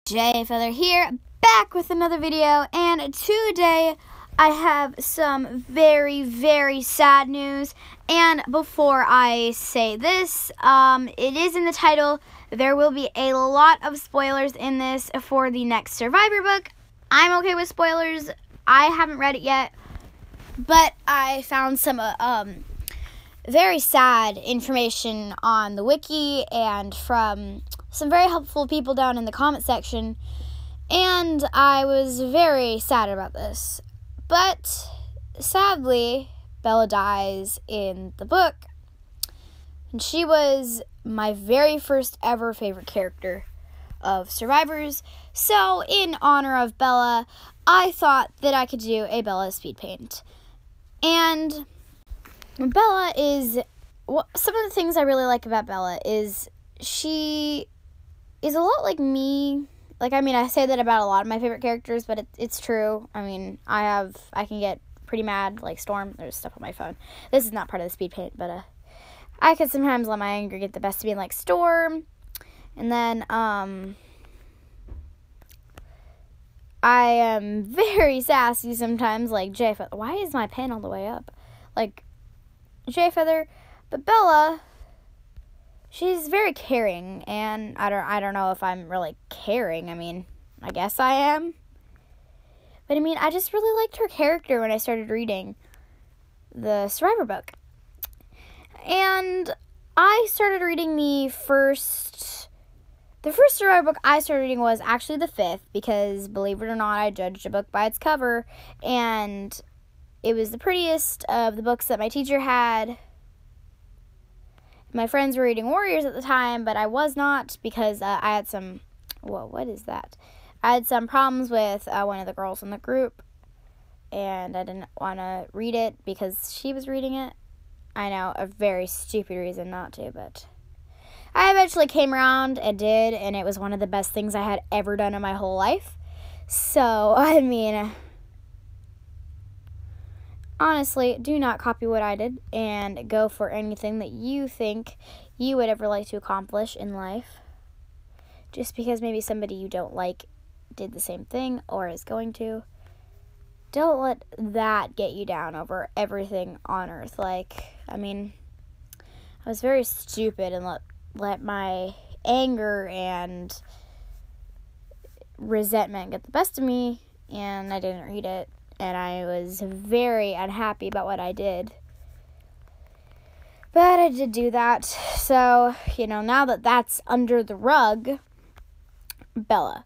J Feather here, back with another video, and today I have some very, very sad news. And before I say this, it is in the title. There will be a lot of spoilers in this for the next Survivor book. I'm okay with spoilers. I haven't read it yet, but I found some very sad information on the wiki and from some very helpful people down in the comment section, and I was very sad about this. But sadly, Bella dies in the book, and she was my very first ever favorite character of Survivors. So in honor of Bella, I thought that I could do a Bella speed paint. And Bella is, some of the things I really like about Bella is she is a lot like me. I say that about a lot of my favorite characters, but it's true. I mean, I can get pretty mad, like Storm. There's stuff on my phone. This is not part of the speed paint, but I could sometimes let my anger get the best of me, like Storm. And then, I am very sassy sometimes, like J Feather. Why is my pen all the way up? Like J Feather. But Bella, she's very caring, and I don't know if I'm really caring. I mean, I guess I am. But I mean, I just really liked her character when I started reading the Survivor book. And I started reading the first Survivor book I started reading was actually the 5th, because believe it or not, I judged a book by its cover, and it was the prettiest of the books that my teacher had. My friends were reading Warriors at the time, but I was not, because I had some, what is that? I had some problems with one of the girls in the group, and I didn't want to read it because she was reading it. I know, a very stupid reason not to, but I eventually came around and did, and it was one of the best things I had ever done in my whole life. So, I mean, honestly, do not copy what I did, and go for anything that you think you would ever like to accomplish in life. Just because maybe somebody you don't like did the same thing or is going to. Don't let that get you down over everything on earth. I was very stupid and let my anger and resentment get the best of me, and I didn't read it. And I was very unhappy about what I did. But I did do that. So, now that that's under the rug, Bella.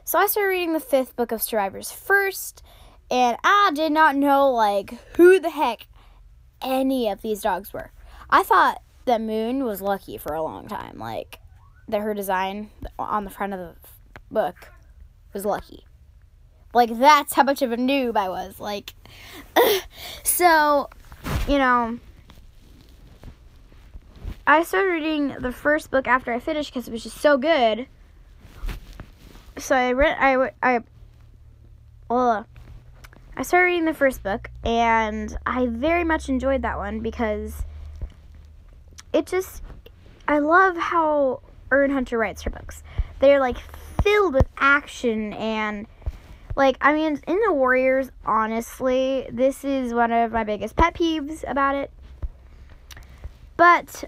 So I started reading the 5th book of Survivors first, and I did not know, who the heck any of these dogs were. I thought that Moon was lucky for a long time. That her design on the front of the book was lucky. That's how much of a noob I was. So, I started reading the first book after I finished because it was just so good. So I started reading the first book, and I very much enjoyed that one because I love how Erin Hunter writes her books. They're, filled with action, and in the Warriors, honestly, this is one of my biggest pet peeves about it. But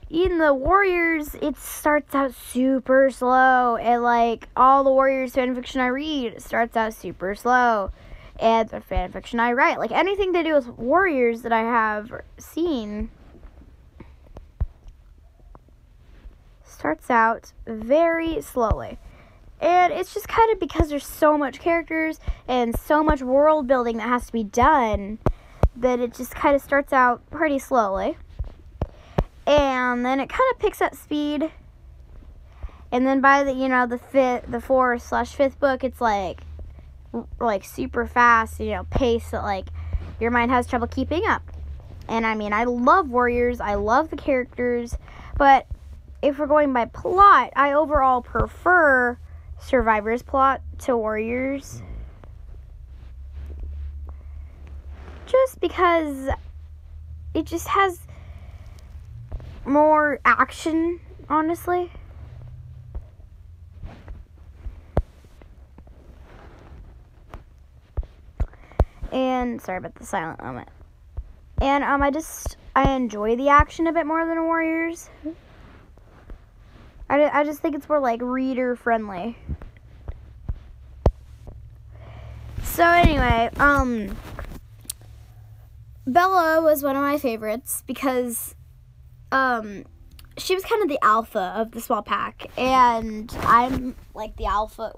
in the Warriors, it starts out super slow. And, all the Warriors fanfiction I read starts out super slow. And the fanfiction I write, anything to do with Warriors that I have seen starts out very slowly. And it's just kind of because there's so much characters and so much world building that has to be done that it just kind of starts out pretty slowly. And then it kind of picks up speed. And then by the 4/5th book, it's super fast, pace that your mind has trouble keeping up. And I love Warriors, I love the characters, but if we're going by plot, I overall prefer Survivor's plot to Warriors. Just because it just has more action, honestly. And sorry about the silent moment. And I enjoy the action a bit more than Warriors. I just think it's more like reader friendly. So anyway, Bella was one of my favorites because she was kind of the alpha of the small pack, and I'm like the alpha.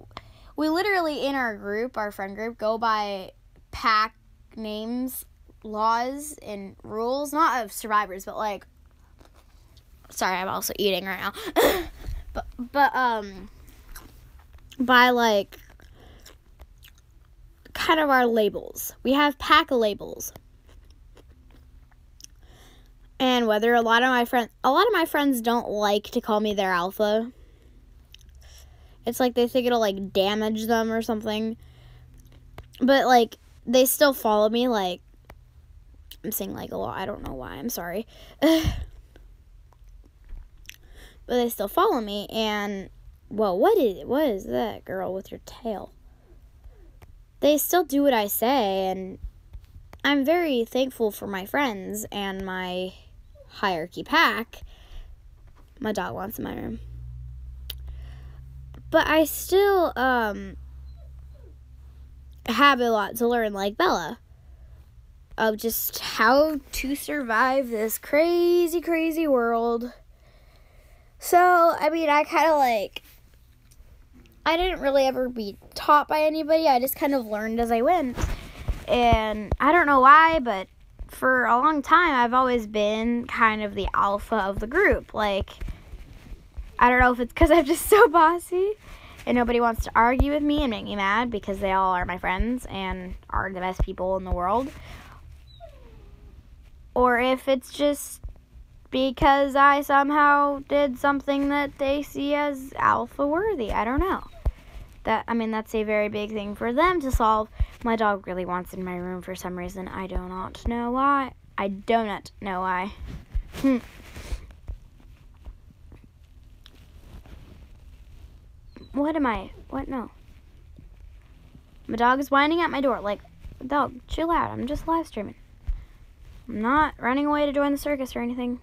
We literally in our group, our friend group, go by pack names, laws, and rules, not of survivors, but like, sorry, I'm also eating right now. but by like kind of our labels. We have pack labels. And whether a lot of my friends don't like to call me their alpha. It's like they think it'll like damage them or something. But like they still follow me. Like I'm saying like a lot. I don't know why. I'm sorry. But they still follow me. And well, what is that girl with your tail? They still do what I say, and I'm very thankful for my friends and my hierarchy pack. My dog wants in my room. But I still have a lot to learn, like Bella, of just how to survive this crazy, crazy world. So, I mean, I kind of like, I didn't really ever be taught by anybody. I just kind of learned as I went. And I don't know why, but for a long time, I've always been kind of the alpha of the group. Like, I don't know if it's because I'm just so bossy and nobody wants to argue with me and make me mad because they all are my friends and are the best people in the world. Or if it's just because I somehow did something that they see as alpha worthy. I don't know. That's a very big thing for them to solve. My dog really wants in my room for some reason. I do not know why. What? No. My dog is whining at my door. Like, dog, chill out. I'm just live streaming. I'm not running away to join the circus or anything.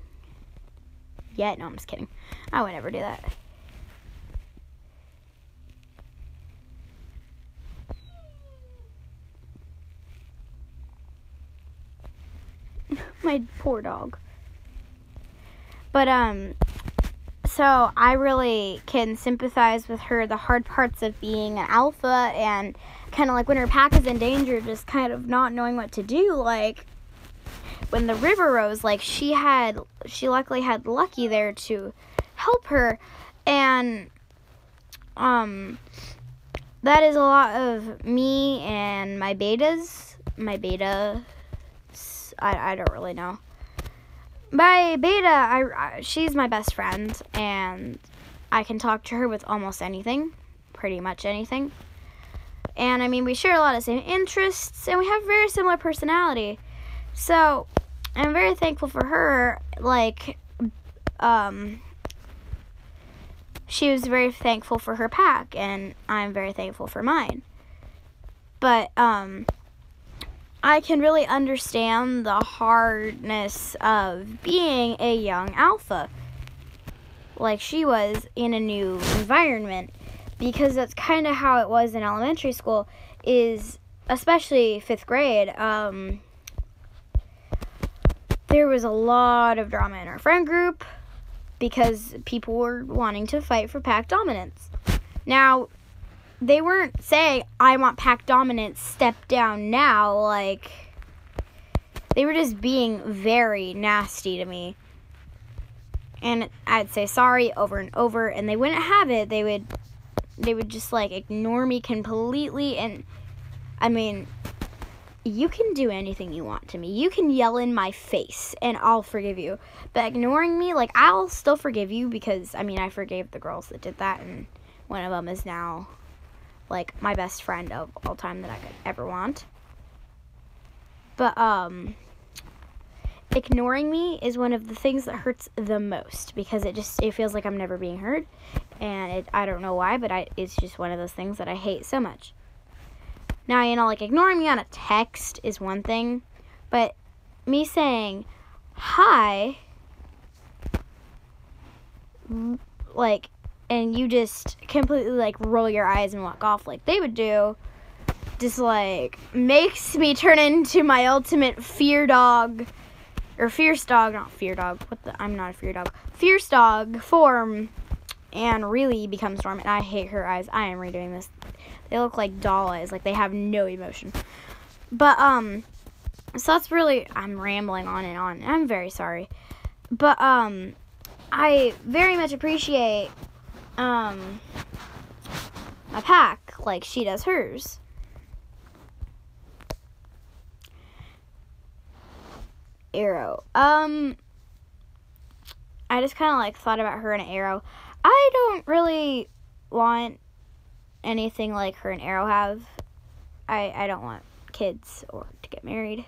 Yet. No, I'm just kidding. I would never do that. My poor dog. But, so I really can sympathize with her, the hard parts of being an alpha and kind of like when her pack is in danger, just kind of not knowing what to do. Like, when the river rose, like, she luckily had Lucky there to help her. And, that is a lot of me and my betas. I don't really know. My beta, she's my best friend, and I can talk to her with almost anything, pretty much anything. And, I mean, we share a lot of same interests, and we have very similar personality. So, I'm very thankful for her. Like, she was very thankful for her pack, and I'm very thankful for mine. But, I can really understand the hardness of being a young alpha, like she was in a new environment, because that's kind of how it was in elementary school, is especially 5th grade. There was a lot of drama in our friend group because people were wanting to fight for pack dominance. Now, they weren't saying, I want pack dominance, step down now. Like, they were just being very nasty to me. And I'd say sorry over and over, and they wouldn't have it. They would just, like, ignore me completely. And, I mean, you can do anything you want to me. You can yell in my face, and I'll forgive you. But ignoring me, like, I'll still forgive you because, I mean, I forgave the girls that did that, and one of them is now, like, my best friend of all time that I could ever want. But, ignoring me is one of the things that hurts the most, because it feels like I'm never being heard, and I don't know why, but it's just one of those things that I hate so much. Now, you know, like, ignoring me on a text is one thing, but me saying hi, like, and you just completely, like, roll your eyes and walk off like they would do, just, like, makes me turn into my ultimate fear dog, or fierce dog, not fear dog, I'm not a fear dog, fierce dog form, and really become Storm, and I hate her eyes. I am redoing this. They look like doll eyes, like they have no emotion. But, so that's really, I'm rambling on and on, and I'm very sorry. But, I very much appreciate, my pack, like she does hers. Arrow. I just kind of, like, thought about her and Arrow. I don't really want anything like her and Arrow have. I don't want kids or to get married.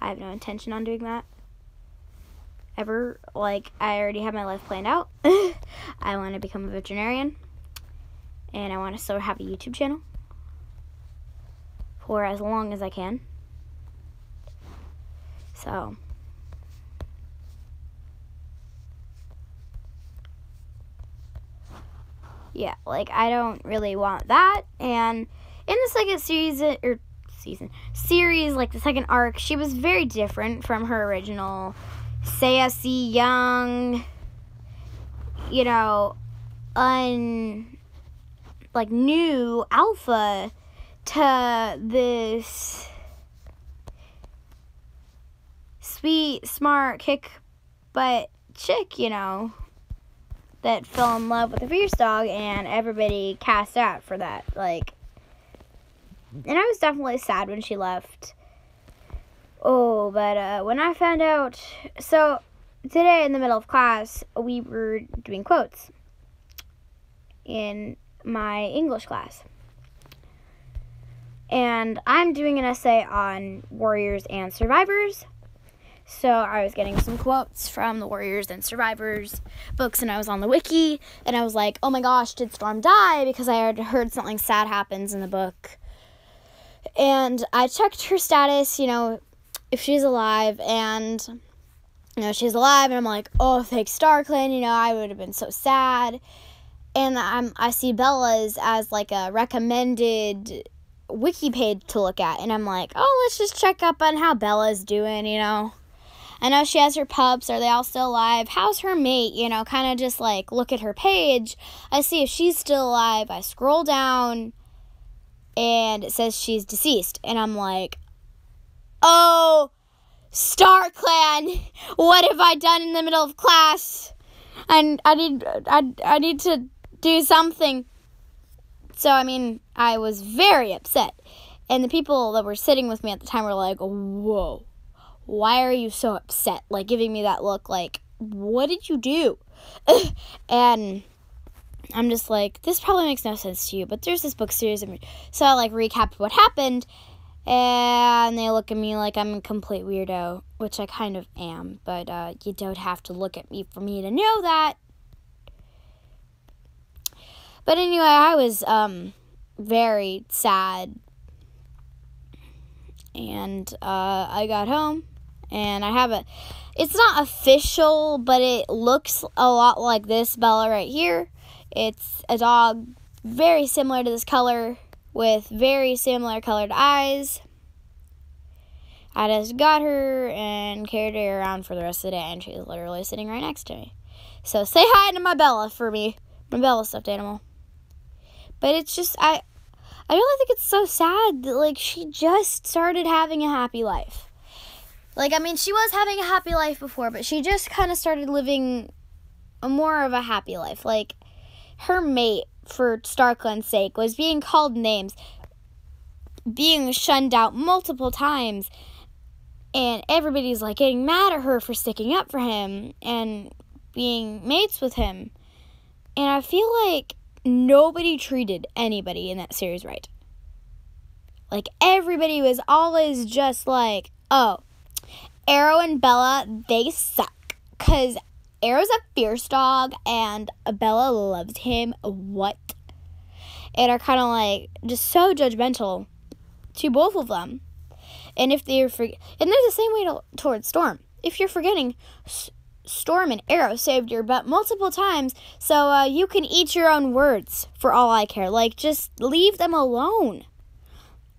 I have no intention on doing that. Ever. Like, I already have my life planned out. I want to become a veterinarian. And I want to still have a YouTube channel. For as long as I can. So. Yeah, like, I don't really want that. And in the second series, like the second arc, she was very different from her original sassy, young, you know, new alpha to this sweet, smart, kick-butt chick, you know, that fell in love with the fierce dog, and everybody cast out for that. Like, and I was definitely sad when she left. Oh, but when I found out, so today in the middle of class, we were doing quotes in my English class. And I'm doing an essay on warriors and survivors. So I was getting some quotes from the Warriors and Survivors books, and I was on the wiki, and I was like, oh my gosh, did Storm die? Because I had heard something sad happens in the book. And I checked her status, you know, if she's alive, and, you know, she's alive, and I'm like, oh, thank StarClan, you know, I would have been so sad. And I see Bella's as, like, a recommended wiki page to look at, and I'm like, oh, let's just check up on how Bella's doing, you know. I know she has her pups. Are they all still alive? How's her mate? You know, kind of just, like, look at her page. I see if she's still alive. I scroll down, and it says she's deceased. And I'm like, oh, StarClan, what have I done in the middle of class? And I need to do something. So, I mean, I was very upset. And the people that were sitting with me at the time were like, whoa. Why are you so upset? Like, giving me that look like, what did you do? And I'm just like, this probably makes no sense to you, but there's this book series. So I, like, recapped what happened, and they look at me like I'm a complete weirdo, which I kind of am, but you don't have to look at me for me to know that. But anyway, I was very sad, and I got home. And I have it's not official, but it looks a lot like this Bella right here. It's a dog very similar to this color with very similar colored eyes. I just got her and carried her around for the rest of the day, and she's literally sitting right next to me. So say hi to my Bella for me, my Bella stuffed animal. But it's just, I really think it's so sad that, like, she just started having a happy life. Like, I mean, she was having a happy life before, but she just kind of started living more of a happy life. Like, her mate, for StarClan's sake, was being called names, being shunned out multiple times, and everybody's, like, getting mad at her for sticking up for him and being mates with him. And I feel like nobody treated anybody in that series right. Like, everybody was always just like, oh, Arrow and Bella, they suck. Because Arrow's a fierce dog, and Bella loves him. What? And are kind of, like, just so judgmental. to both of them. And if they're and there's the same way towards Storm. If you're forgetting, Storm and Arrow saved your butt multiple times, so you can eat your own words for all I care. Like, just leave them alone.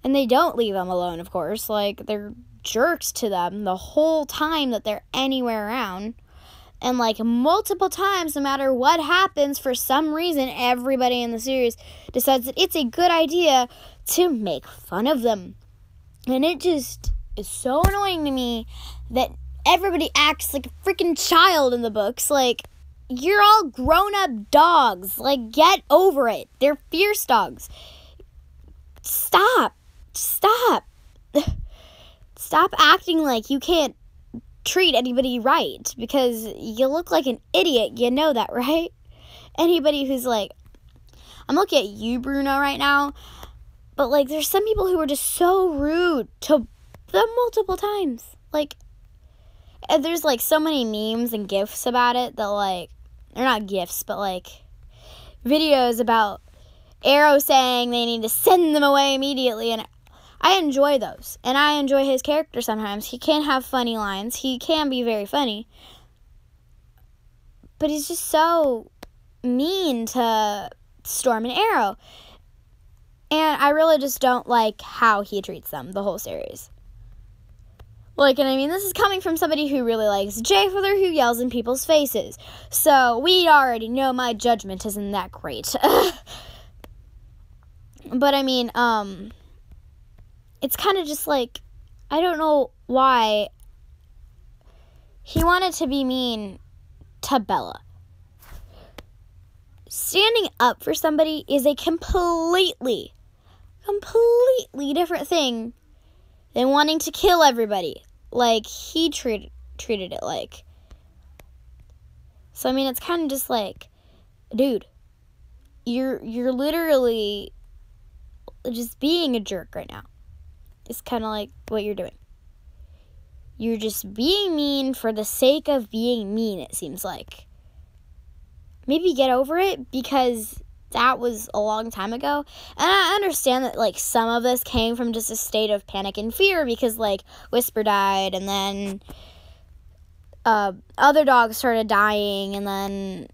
And they don't leave them alone, of course. Like, they're jerks to them the whole time that they're anywhere around. And, like, multiple times, no matter what happens, for some reason, everybody in the series decides that it's a good idea to make fun of them. And it just is so annoying to me that everybody acts like a freaking child in the books. Like, you're all grown-up dogs. Like, get over it. They're fierce dogs. Stop. Stop. Stop acting like you can't treat anybody right, because you look like an idiot. You know that, right? Anybody who's like, I'm looking at you, Bruno, right now, but, like, there's some people who are just so rude to them multiple times. Like, and there's, like, so many memes and GIFs about it that, like, they're not GIFs, but, like, videos about Arrow saying they need to send them away immediately, and I enjoy those, and I enjoy his character sometimes. He can have funny lines. He can be very funny, but he's just so mean to Storm and Arrow, and I really just don't like how he treats them the whole series. Like, and I mean, this is coming from somebody who really likes Jay Feather, who yells in people's faces, so we already know my judgment isn't that great. But I mean, it's kind of just like, I don't know why he wanted to be mean to Bella. Standing up for somebody is a completely different thing than wanting to kill everybody, like he treated it like. So, I mean, it's kind of just like, dude, you're literally just being a jerk right now. It's kind of like what you're doing. You're just being mean for the sake of being mean, it seems like. Maybe get over it, because that was a long time ago. And I understand that, like, some of this came from just a state of panic and fear, because, like, Whisper died, and then other dogs started dying, and then,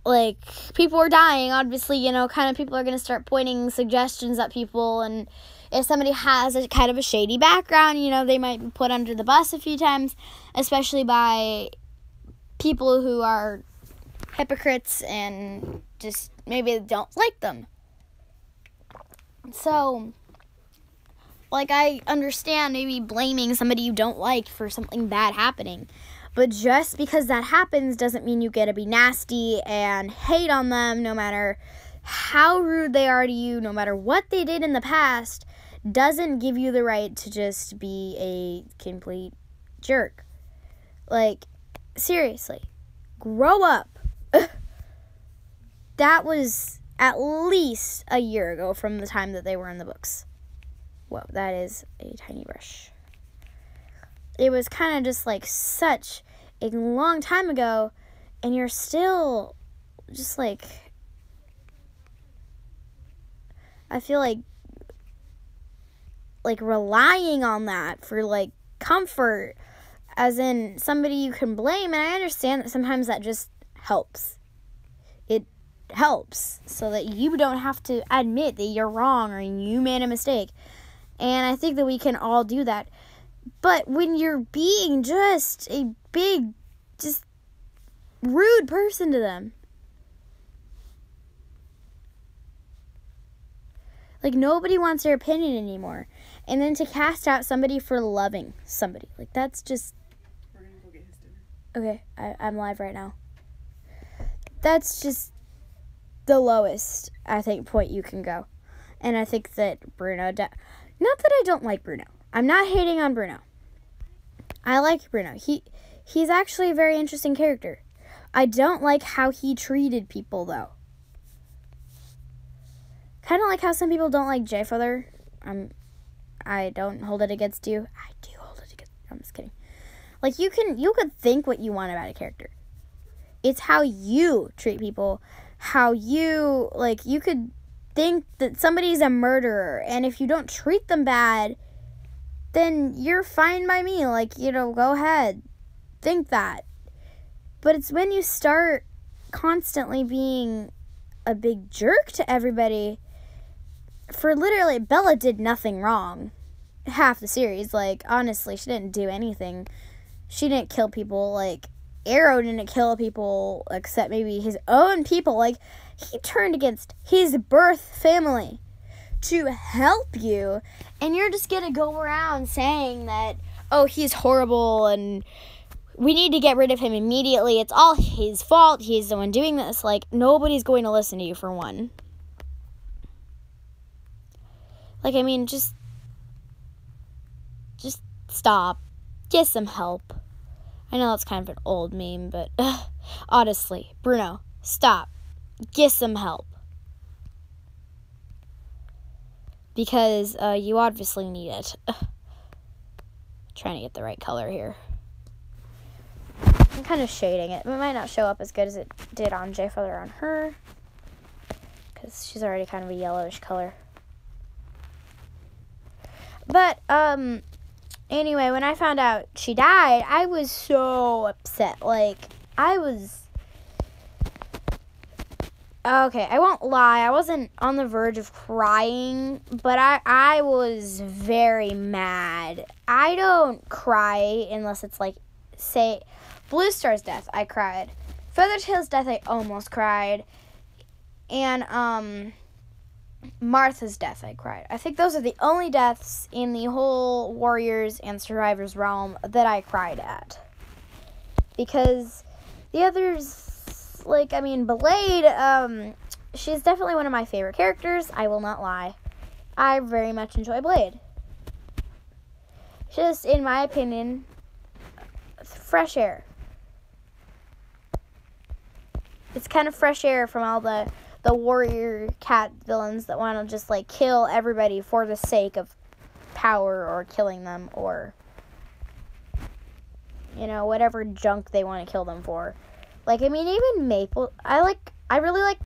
like, people were dying. Obviously, you know, kind of people are going to start pointing suggestions at people, and if somebody has a kind of a shady background, you know, they might be put under the bus a few times, especially by people who are hypocrites and just maybe don't like them. So, like, I understand maybe blaming somebody you don't like for something bad happening, but just because that happens doesn't mean you get to be nasty and hate on them, no matter how rude they are to you, no matter what they did in the past, doesn't give you the right to just be a complete jerk. Like, seriously, grow up. That was at least a year ago from the time that they were in the books. Whoa, that is a tiny brush. It was kind of just like such a long time ago, and you're still just like, I feel like relying on that for, like, comfort, as in somebody you can blame. And I understand that sometimes that just helps. It helps so that you don't have to admit that you're wrong or you made a mistake. And I think that we can all do that. But when you're being just a big, just rude person to them, like, nobody wants their opinion anymore. And then to cast out somebody for loving somebody, like, that's just... We're going to go get his dinner. Okay, I'm live right now. That's just the lowest, I think, point you can go. And I think that Bruno... not that I don't like Bruno. I'm not hating on Bruno. I like Bruno. He's actually a very interesting character. I don't like how he treated people, though. Kind of like how some people don't like Jay Feather. I don't hold it against you. I do hold it against you. I'm just kidding. Like, you could think what you want about a character. It's how you treat people. How you, like, you could think that somebody's a murderer, and if you don't treat them bad, then you're fine by me. Like, go ahead. Think that. But it's when you start constantly being a big jerk to everybody. For literally, Bella did nothing wrong. Half the series. Like, honestly, she didn't do anything. She didn't kill people. Like, Arrow didn't kill people except maybe his own people. Like, he turned against his birth family to help you, and you're just gonna go around saying that, oh, he's horrible and we need to get rid of him immediately. It's all his fault. He's the one doing this. Like, nobody's going to listen to you, for one. Like, I mean, just stop. Get some help. I know that's kind of an old meme, but honestly, Bruno, stop. Get some help. Because you obviously need it. Trying to get the right color here. I'm kind of shading it. It might not show up as good as it did on J Feather on her, because she's already kind of a yellowish color. But, anyway, when I found out she died, I was so upset. Like, okay, I won't lie. I wasn't on the verge of crying, but I was very mad. I don't cry unless it's like, say, Blue Star's death, I cried. Feathertail's death, I almost cried. And, Martha's death, I cried. I think those are the only deaths in the whole Warriors and Survivors realm that I cried at. Because the others, like, I mean, Blade, she's definitely one of my favorite characters. I will not lie. I very much enjoy Blade. Just, in my opinion, fresh air. It's kind of fresh air from all the warrior cat villains that want to just, like, kill everybody for the sake of power or killing them or, whatever junk they want to kill them for. Like, I mean, even Maple, I really like